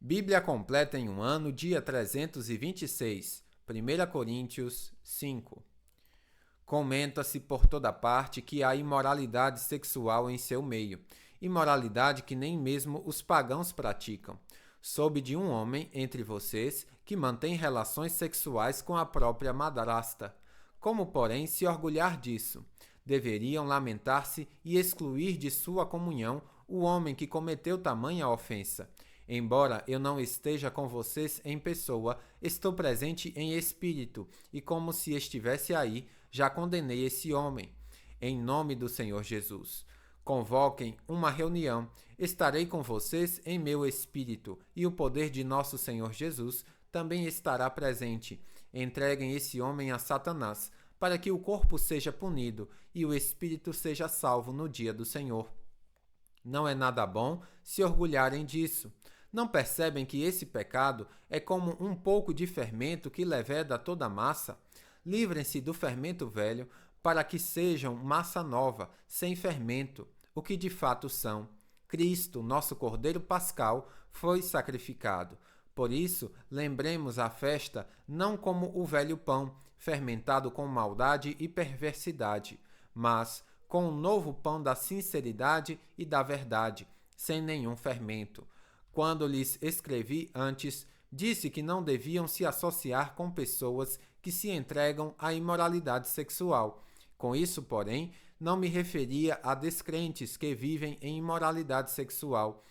Bíblia completa em um ano, dia 326, 1 Coríntios 5. Comenta-se por toda parte que há imoralidade sexual em seu meio, imoralidade que nem mesmo os pagãos praticam. Soube de um homem entre vocês que mantém relações sexuais com a própria madrasta. Como, porém, se orgulhar disso? Deveriam lamentar-se e excluir de sua comunhão o homem que cometeu tamanha ofensa. Embora eu não esteja com vocês em pessoa, estou presente em espírito, e como se estivesse aí, já condenei esse homem. Em nome do Senhor Jesus. Convoquem uma reunião, estarei com vocês em meu espírito, e o poder de nosso Senhor Jesus também estará presente. Entreguem esse homem a Satanás, para que o corpo seja punido e o espírito seja salvo no dia do Senhor. Não é nada bom se orgulharem disso. Não percebem que esse pecado é como um pouco de fermento que leveda toda a massa? Livrem-se do fermento velho para que sejam massa nova, sem fermento, o que de fato são. Cristo, nosso Cordeiro Pascal, foi sacrificado. Por isso, lembremos a festa não como o velho pão, fermentado com maldade e perversidade, mas com o novo pão da sinceridade e da verdade, sem nenhum fermento. Quando lhes escrevi antes, disse que não deviam se associar com pessoas que se entregam à imoralidade sexual. Com isso, porém, não me referia a descrentes que vivem em imoralidade sexual.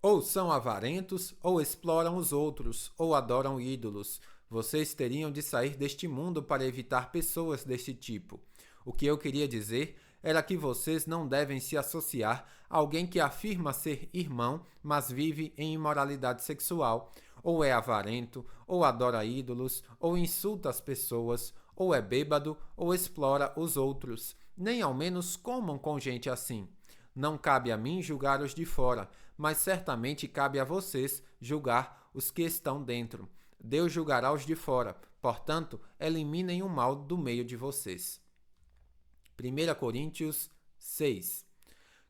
Ou são avarentos, ou exploram os outros, ou adoram ídolos. Vocês teriam de sair deste mundo para evitar pessoas deste tipo. O que eu queria dizer era que vocês não devem se associar a alguém que afirma ser irmão, mas vive em imoralidade sexual, ou é avarento, ou adora ídolos, ou insulta as pessoas, ou é bêbado, ou explora os outros. Nem ao menos comam com gente assim. Não cabe a mim julgar os de fora, mas certamente cabe a vocês julgar os que estão dentro. Deus julgará os de fora, portanto, eliminem o mal do meio de vocês. 1 Coríntios 6.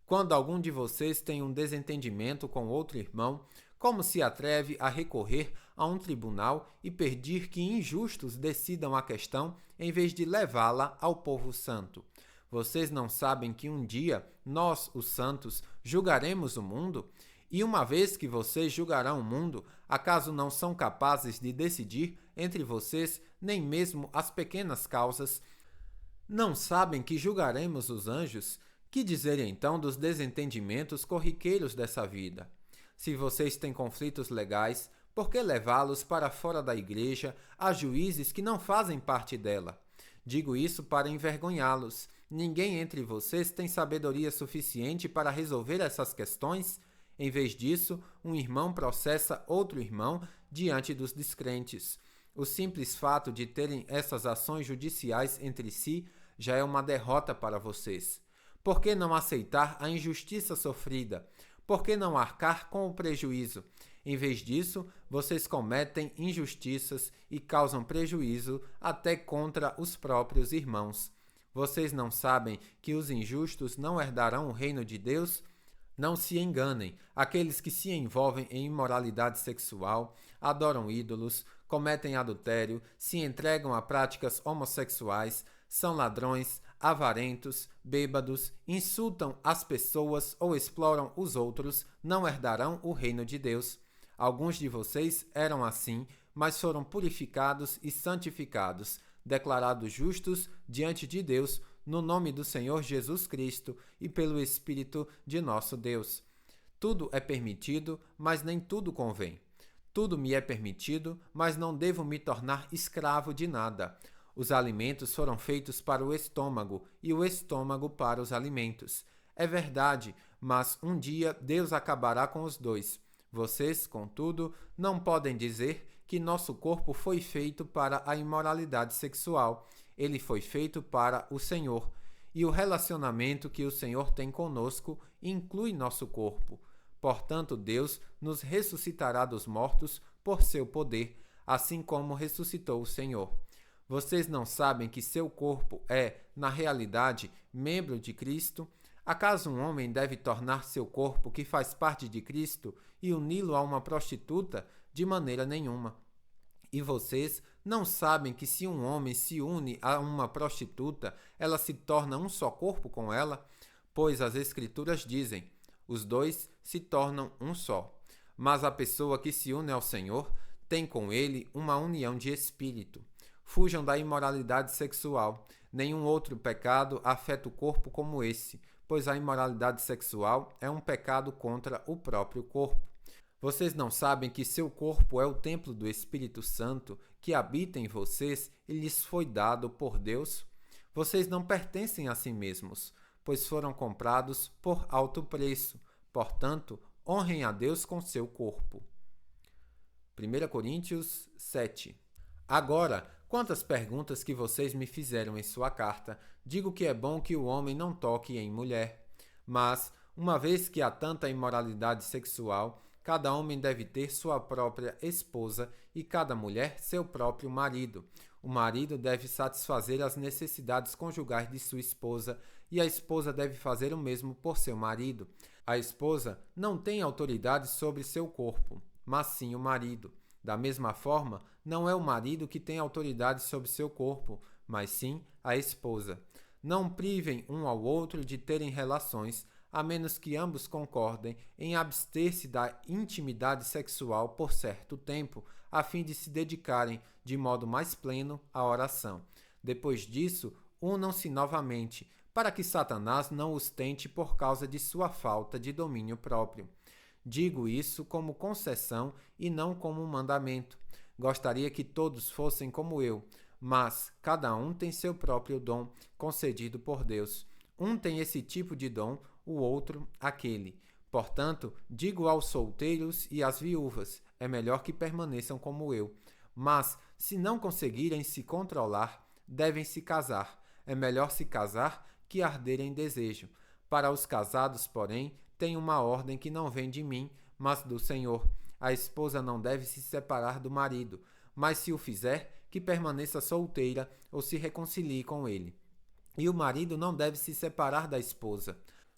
Quando algum de vocês tem um desentendimento com outro irmão, como se atreve a recorrer a um tribunal e pedir que injustos decidam a questão em vez de levá-la ao povo santo? Vocês não sabem que um dia nós, os santos, julgaremos o mundo? E uma vez que vocês julgarão o mundo, acaso não são capazes de decidir entre vocês nem mesmo as pequenas causas? Não sabem que julgaremos os anjos? Que dizer então dos desentendimentos corriqueiros dessa vida? Se vocês têm conflitos legais, por que levá-los para fora da igreja a juízes que não fazem parte dela? Digo isso para envergonhá-los. Ninguém entre vocês tem sabedoria suficiente para resolver essas questões? Em vez disso, um irmão processa outro irmão diante dos descrentes. O simples fato de terem essas ações judiciais entre si já é uma derrota para vocês. Por que não aceitar a injustiça sofrida? Por que não arcar com o prejuízo? Em vez disso, vocês cometem injustiças e causam prejuízo até contra os próprios irmãos. Vocês não sabem que os injustos não herdarão o reino de Deus? Não se enganem, aqueles que se envolvem em imoralidade sexual, adoram ídolos, cometem adultério, se entregam a práticas homossexuais, são ladrões, avarentos, bêbados, insultam as pessoas ou exploram os outros, não herdarão o reino de Deus. Alguns de vocês eram assim, mas foram purificados e santificados, declarados justos diante de Deus, no nome do Senhor Jesus Cristo e pelo Espírito de nosso Deus. Tudo é permitido, mas nem tudo convém. Tudo me é permitido, mas não devo me tornar escravo de nada. Os alimentos foram feitos para o estômago e o estômago para os alimentos. É verdade, mas um dia Deus acabará com os dois. Vocês, contudo, não podem dizer que nosso corpo foi feito para a imoralidade sexual. Ele foi feito para o Senhor. E o relacionamento que o Senhor tem conosco inclui nosso corpo. Portanto, Deus nos ressuscitará dos mortos por seu poder, assim como ressuscitou o Senhor. Vocês não sabem que seu corpo é, na realidade, membro de Cristo? Acaso um homem deve tornar seu corpo, que faz parte de Cristo, e uni-lo a uma prostituta? De maneira nenhuma. E vocês não sabem que se um homem se une a uma prostituta, ela se torna um só corpo com ela? Pois as Escrituras dizem: os dois se tornam um só. Mas a pessoa que se une ao Senhor tem com ele uma união de espírito. Fujam da imoralidade sexual. Nenhum outro pecado afeta o corpo como esse, pois a imoralidade sexual é um pecado contra o próprio corpo. Vocês não sabem que seu corpo é o templo do Espírito Santo, que habita em vocês e lhes foi dado por Deus? Vocês não pertencem a si mesmos, pois foram comprados por alto preço. Portanto, honrem a Deus com seu corpo. 1 Coríntios 7. Agora, quanto às perguntas que vocês me fizeram em sua carta, digo que é bom que o homem não toque em mulher. Mas, uma vez que há tanta imoralidade sexual, cada homem deve ter sua própria esposa e cada mulher seu próprio marido. O marido deve satisfazer as necessidades conjugais de sua esposa e a esposa deve fazer o mesmo por seu marido. A esposa não tem autoridade sobre seu corpo, mas sim o marido. Da mesma forma, não é o marido que tem autoridade sobre seu corpo, mas sim a esposa. Não privem um ao outro de terem relações, a menos que ambos concordem em abster-se da intimidade sexual por certo tempo, a fim de se dedicarem de modo mais pleno à oração. Depois disso, unam-se novamente, para que Satanás não os tente por causa de sua falta de domínio próprio. Digo isso como concessão e não como um mandamento. Gostaria que todos fossem como eu, mas cada um tem seu próprio dom, concedido por Deus. Um tem esse tipo de dom, o outro aquele. Portanto, digo aos solteiros e às viúvas, é melhor que permaneçam como eu. Mas, se não conseguirem se controlar, devem se casar. É melhor se casar que arder em desejo. Para os casados, porém, tem uma ordem que não vem de mim, mas do Senhor. A esposa não deve se separar do marido, mas se o fizer, que permaneça solteira ou se reconcilie com ele. E o marido não deve se separar da esposa.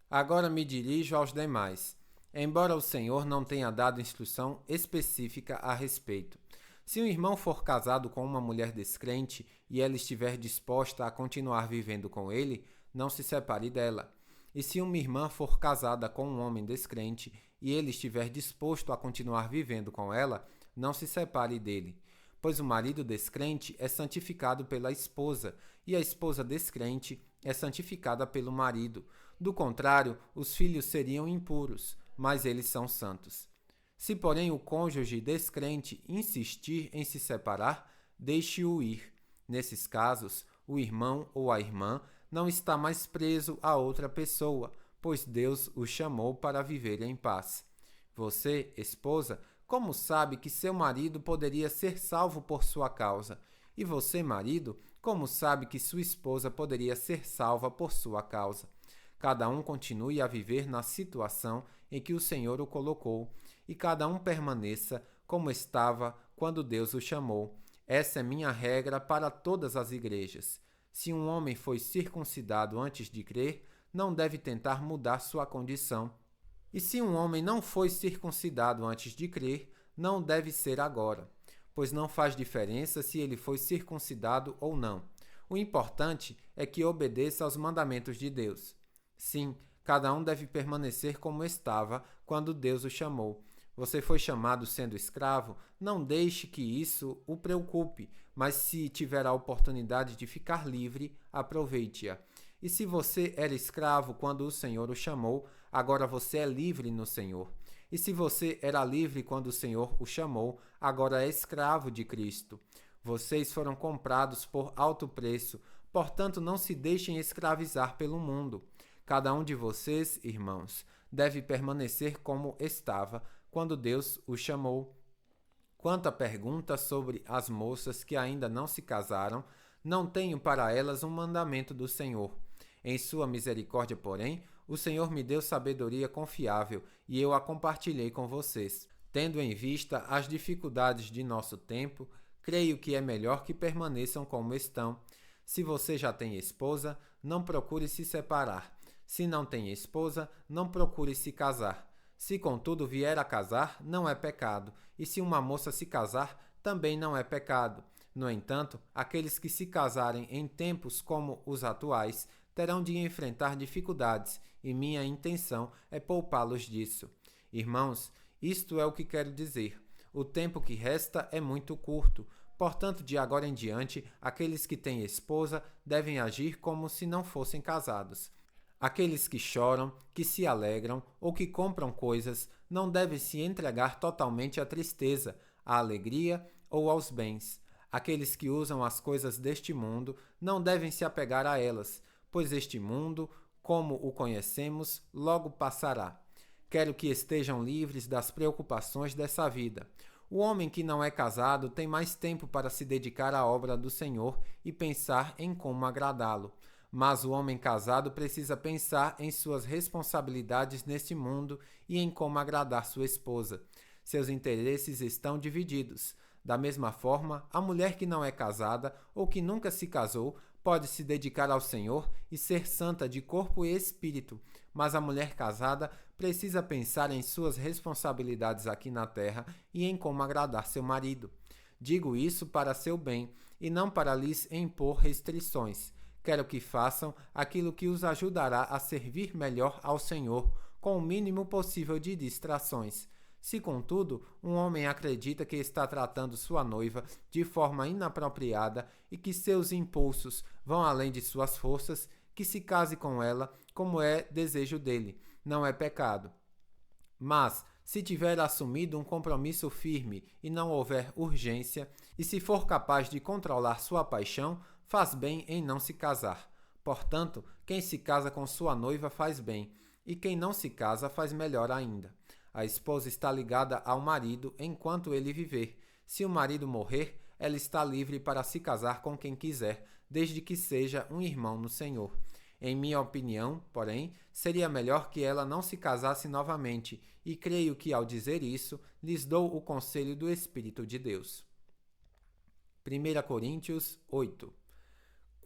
Agora me dirijo aos demais. Embora o Senhor não tenha dado instrução específica a respeito. Se um irmão for casado com uma mulher descrente e ela estiver disposta a continuar vivendo com ele, não se separe dela. E se uma irmã for casada com um homem descrente e ele estiver disposto a continuar vivendo com ela, não se separe dele. Pois o marido descrente é santificado pela esposa, e a esposa descrente é santificada pelo marido. Do contrário, os filhos seriam impuros, mas eles são santos. Se, porém, o cônjuge descrente insistir em se separar, deixe-o ir. Nesses casos, o irmão ou a irmã não está mais preso a outra pessoa, pois Deus o chamou para viver em paz. Você, esposa, como sabe que seu marido poderia ser salvo por sua causa? E você, marido, como sabe que sua esposa poderia ser salva por sua causa? Cada um continue a viver na situação em que o Senhor o colocou, e cada um permaneça como estava quando Deus o chamou. Essa é minha regra para todas as igrejas. Se um homem foi circuncidado antes de crer, não deve tentar mudar sua condição. E se um homem não foi circuncidado antes de crer, não deve ser agora, pois não faz diferença se ele foi circuncidado ou não. O importante é que obedeça aos mandamentos de Deus. Sim, cada um deve permanecer como estava quando Deus o chamou. Você foi chamado sendo escravo, não deixe que isso o preocupe, mas se tiver a oportunidade de ficar livre, aproveite-a. E se você era escravo quando o Senhor o chamou, agora você é livre no Senhor. E se você era livre quando o Senhor o chamou, agora é escravo de Cristo. Vocês foram comprados por alto preço, portanto não se deixem escravizar pelo mundo. Cada um de vocês, irmãos, deve permanecer como estava quando Deus o chamou. Quanto à pergunta sobre as moças que ainda não se casaram, não tenho para elas um mandamento do Senhor. Em sua misericórdia, porém, o Senhor me deu sabedoria confiável e eu a compartilhei com vocês. Tendo em vista as dificuldades de nosso tempo, creio que é melhor que permaneçam como estão. Se você já tem esposa, não procure se separar. Se não tem esposa, não procure se casar. Se contudo vier a casar, não é pecado, e se uma moça se casar, também não é pecado. No entanto, aqueles que se casarem em tempos como os atuais terão de enfrentar dificuldades, e minha intenção é poupá-los disso. Irmãos, isto é o que quero dizer. O tempo que resta é muito curto. Portanto, de agora em diante, aqueles que têm esposa devem agir como se não fossem casados. Aqueles que choram, que se alegram ou que compram coisas não devem se entregar totalmente à tristeza, à alegria ou aos bens. Aqueles que usam as coisas deste mundo não devem se apegar a elas, pois este mundo, como o conhecemos, logo passará. Quero que estejam livres das preocupações dessa vida. O homem que não é casado tem mais tempo para se dedicar à obra do Senhor e pensar em como agradá-lo. Mas o homem casado precisa pensar em suas responsabilidades neste mundo e em como agradar sua esposa. Seus interesses estão divididos. Da mesma forma, a mulher que não é casada ou que nunca se casou pode se dedicar ao Senhor e ser santa de corpo e espírito, mas a mulher casada precisa pensar em suas responsabilidades aqui na terra e em como agradar seu marido. Digo isso para seu bem e não para lhes impor restrições. Quero que façam aquilo que os ajudará a servir melhor ao Senhor, com o mínimo possível de distrações. Se, contudo, um homem acredita que está tratando sua noiva de forma inapropriada e que seus impulsos vão além de suas forças, que se case com ela como é desejo dele, não é pecado. Mas, se tiver assumido um compromisso firme e não houver urgência, e se for capaz de controlar sua paixão, faz bem em não se casar. Portanto, quem se casa com sua noiva faz bem, e quem não se casa faz melhor ainda. A esposa está ligada ao marido enquanto ele viver. Se o marido morrer, ela está livre para se casar com quem quiser, desde que seja um irmão no Senhor. Em minha opinião, porém, seria melhor que ela não se casasse novamente, e creio que, ao dizer isso, lhes dou o conselho do Espírito de Deus. 1 Coríntios 8.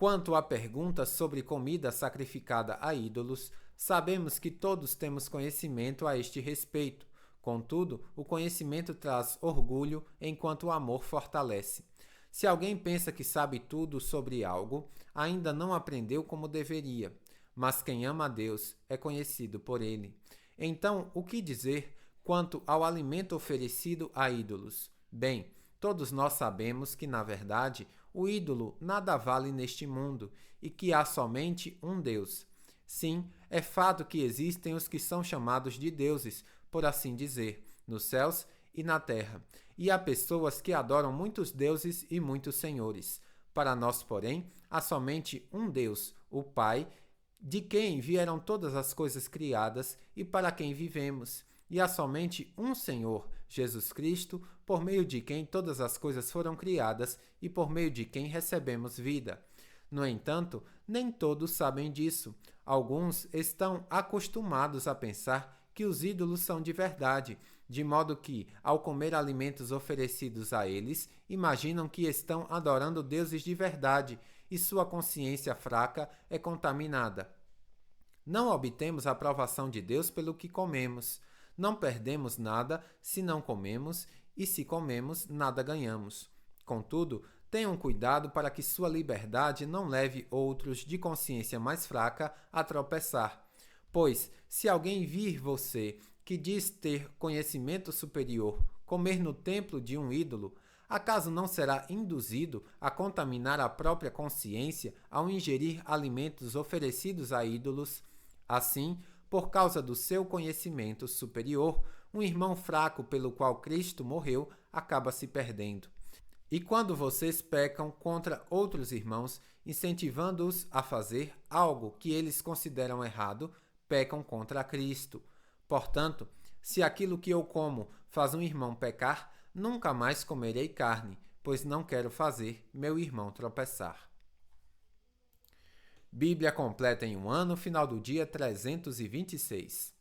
Quanto à pergunta sobre comida sacrificada a ídolos, sabemos que todos temos conhecimento a este respeito. Contudo, o conhecimento traz orgulho, enquanto o amor fortalece. Se alguém pensa que sabe tudo sobre algo, ainda não aprendeu como deveria. Mas quem ama a Deus é conhecido por ele. Então, o que dizer quanto ao alimento oferecido a ídolos? Bem, todos nós sabemos que, na verdade, o ídolo nada vale neste mundo e que há somente um Deus. Sim, é fato que existem os que são chamados de deuses, por assim dizer, nos céus e na terra. E há pessoas que adoram muitos deuses e muitos senhores. Para nós, porém, há somente um Deus, o Pai, de quem vieram todas as coisas criadas e para quem vivemos. E há somente um Senhor, Jesus Cristo, por meio de quem todas as coisas foram criadas e por meio de quem recebemos vida. No entanto, nem todos sabem disso. Alguns estão acostumados a pensar que os ídolos são de verdade, de modo que, ao comer alimentos oferecidos a eles, imaginam que estão adorando deuses de verdade e sua consciência fraca é contaminada. Não obtemos a aprovação de Deus pelo que comemos. Não perdemos nada se não comemos, e se comemos, nada ganhamos. Contudo, tenham cuidado para que sua liberdade não leve outros de consciência mais fraca a tropeçar. Pois, se alguém vir você, que diz ter conhecimento superior, comer no templo de um ídolo, acaso não será induzido a contaminar a própria consciência ao ingerir alimentos oferecidos a ídolos? Assim, por causa do seu conhecimento superior, um irmão fraco pelo qual Cristo morreu acaba se perdendo. E quando vocês pecam contra outros irmãos, incentivando-os a fazer algo que eles consideram errado, pecam contra Cristo. Portanto, se aquilo que eu como faz um irmão pecar, nunca mais comerei carne, pois não quero fazer meu irmão tropeçar. Bíblia completa em um ano, final do dia 326.